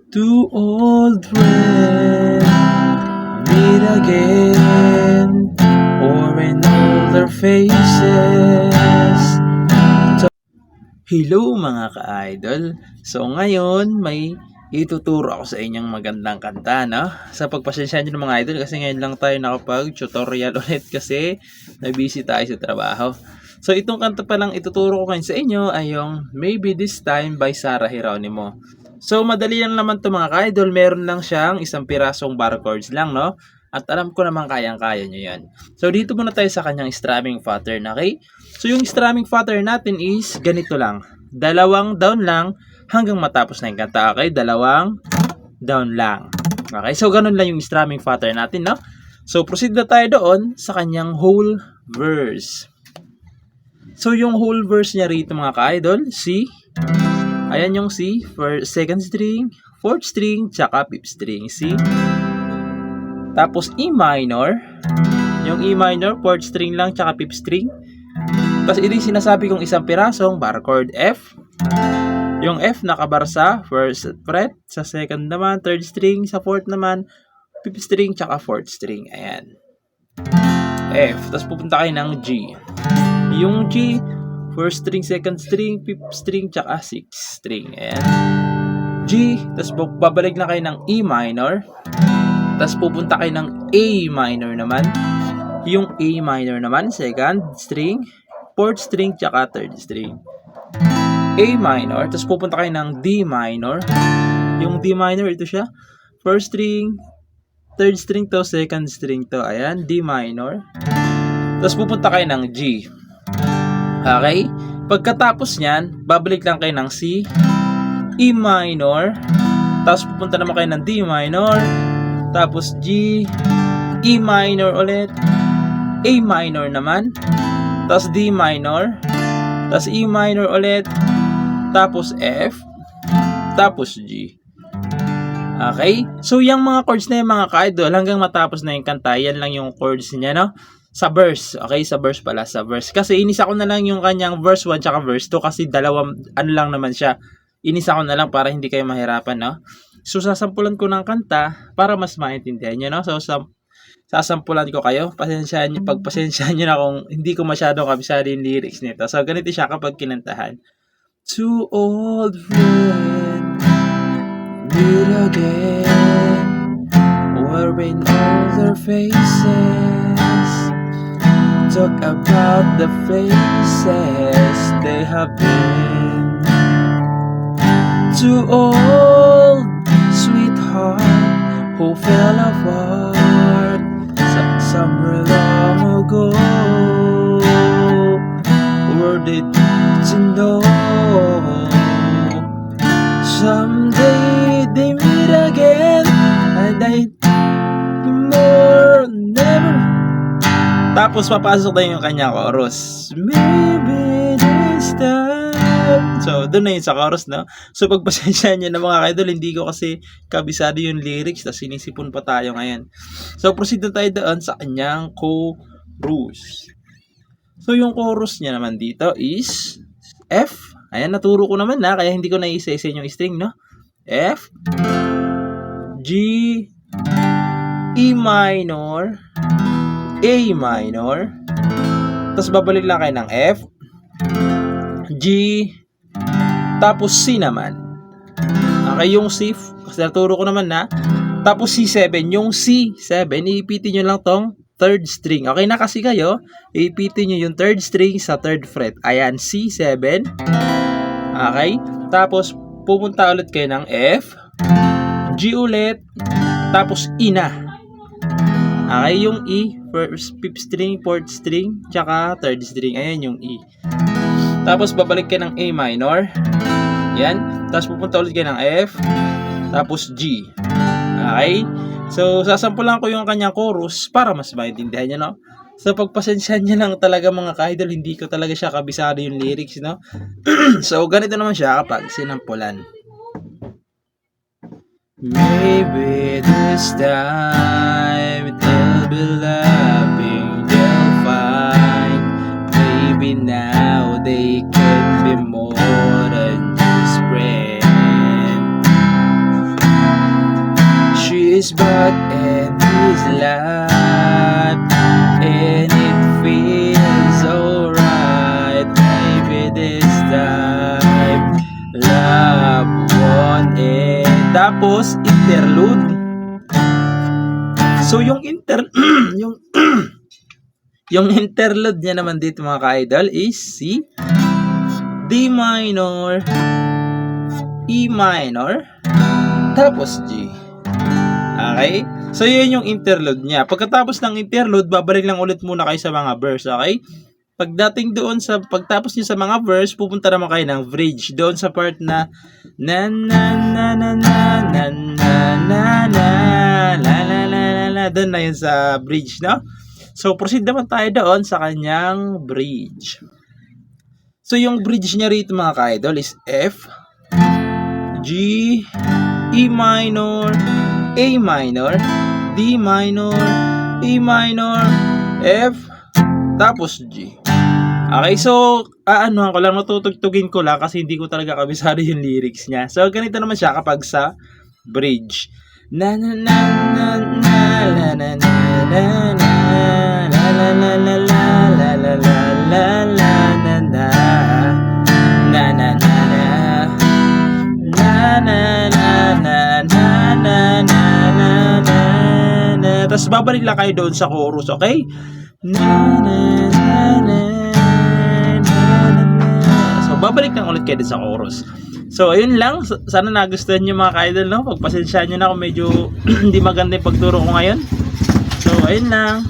Two old friends meet again, or in older faces. Hello mga ka-idol! So ngayon may ituturo ako sa inyong magandang kanta, no? Sa pagpasensya nyo ng mga idol kasi ngayon lang tayo nakapag-tutorial ulit kasi na-busy tayo sa trabaho. So itong kanta pa lang ituturo ko ngayon sa inyo ay yung Maybe This Time by Sarah Geronimo. So madali lang naman to mga ka-idol, meron lang siyang isang pirasong bar chords lang, no? At alam ko naman kayang-kaya nyo yan. So dito muna tayo sa kanyang strumming pattern, okay? So yung strumming pattern natin is ganito lang. Dalawang down lang hanggang matapos na yung kanta, okay? Dalawang down lang. Okay, so ganun lang yung strumming pattern natin, no? So proceed na tayo doon sa kanyang whole verse. So yung whole verse niya rito mga ka-idol, C. Ayan yung C, first, second string, fourth string, tsaka fifth string, C. Tapos E minor, yung E minor, fourth string lang, tsaka fifth string. Tapos ito yung sinasabi kong isang pirasong bar chord F. Yung F nakabar sa first fret, sa second naman, third string, sa fourth naman, fifth string, tsaka fourth string. Ayan. F. Tapos pupunta kayo ng G. Yung G, first string, second string, fifth string, tsaka sixth string. Ayan. G. Tapos babalik na kayo ng E minor. Tapos pupunta kayo ng A minor naman. Yung A minor naman, second string, fourth string, tsaka third string. A minor, tapos pupunta kayo ng D minor. Yung D minor, ito siya. First string, third string to, second string to. Ayan, D minor. Tapos pupunta kayo ng G. Okay? Pagkatapos nyan, babalik lang kayo ng C, E minor. Tapos pupunta naman kayo ng D minor. Tapos G, E minor ulit, A minor naman, tapos D minor, tapos E minor ulit, tapos F, tapos G. Okay? So, yung mga chords na yung mga ka-idol, hanggang matapos na yung kanta, yan lang yung chords niya, no? Sa verse. Okay? Sa verse pala, sa verse. Kasi inisa ko na lang yung kanyang verse 1 tsaka verse 2 kasi dalawang, ano lang naman siya. Inisa ko na lang para hindi kayo mahirapan, no? So, sasampulan ko ng kanta para mas maintindihan nyo, no? So, sasampulan ko kayo. Pagpasensyahan nyo na kung hindi ko masyadong kabisado yung lyrics nito. So, ganito siya kapag kinantahan. Two old friends meet again, wearing older faces, talk about the places they have been. Two old sweetheart who fell apart somewhere long ago. Were they to know someday they meet again and I more never. Tapos papasok na yung kanya chorus. Maybe this time. So, doon na yun sa chorus, no? So, pagpasensyahan nyo na mga ka-idol, hindi ko kasi kabisado yung lyrics, tapos sinisipon pa tayo ngayon. So, proceed na tayo doon sa kanyang chorus. So, yung chorus niya naman dito is F. Ayan, naturo ko naman na, kaya hindi ko na-isa-isa yung string, no? F, G, E minor, A minor, tapos babalik lang kayo ng F, G, tapos C naman. Okay, yung C, kasi naturo ko naman na. Tapos C7, yung C7, iipitin nyo lang tong third string. Okay na kasi kayo, iipitin nyo yung third string sa third fret. Ayan, C7. Okay, tapos pupunta ulit kayo ng F, G ulit, tapos E na. Okay, yung E, first, fifth string, fourth string, tsaka third string. Ayan yung E. Tapos babalik kayo ng A minor. Yan. Tapos pupunta ulit kayo ng F. Tapos G. Okay? So, sasampulan ko yung kanyang chorus para mas maintindihan nyo, no? So, pagpasensyahan nyo lang talaga mga ka-idol, hindi ko talaga siya kabisado yung lyrics, no? So, ganito naman siya kapag sinampulan. Maybe this time they'll be laughing, they'll find. Maybe now they can be more than just friends. his back and his life, and it feels alright. Maybe this time love won't end. Tapos interlude. So yung yung yung interlude niya naman dito mga ka-idol is si D minor, E minor, tapos G. Okay? So yun yung interlude niya. Pagkatapos ng interlude, babalik lang ulit muna kayo sa mga verse, okay? Pagdating doon sa pagtapos niyo sa mga verse, pupunta naman kayo ng bridge doon sa part na na na na na na na na na na la la la la, doon na yun sa bridge, no? So proceed naman tayo doon sa kanyang bridge. So yung bridge niya rito mga ka-idol is F, G, E minor, A minor, D minor, E minor, F, tapos G. Okay, so anuhan ko lang, matutugtugin ko lang kasi hindi ko talaga kabisado yung lyrics niya. So ganito naman siya kapag sa bridge. Na na na na na la na na na na la la la la la la la la la na na na na na na na na na na na na. Tapos babalik lang kayo doon sa chorus, okay? Na na na na. So babalik lang ulit kayo doon sa chorus. So ayun lang, sana nagustuhan niyo mga ka-idol, no? Pagpasensyahan niyo na kung medyo hindi maganda yung pagturo ko ngayon. So ayun lang.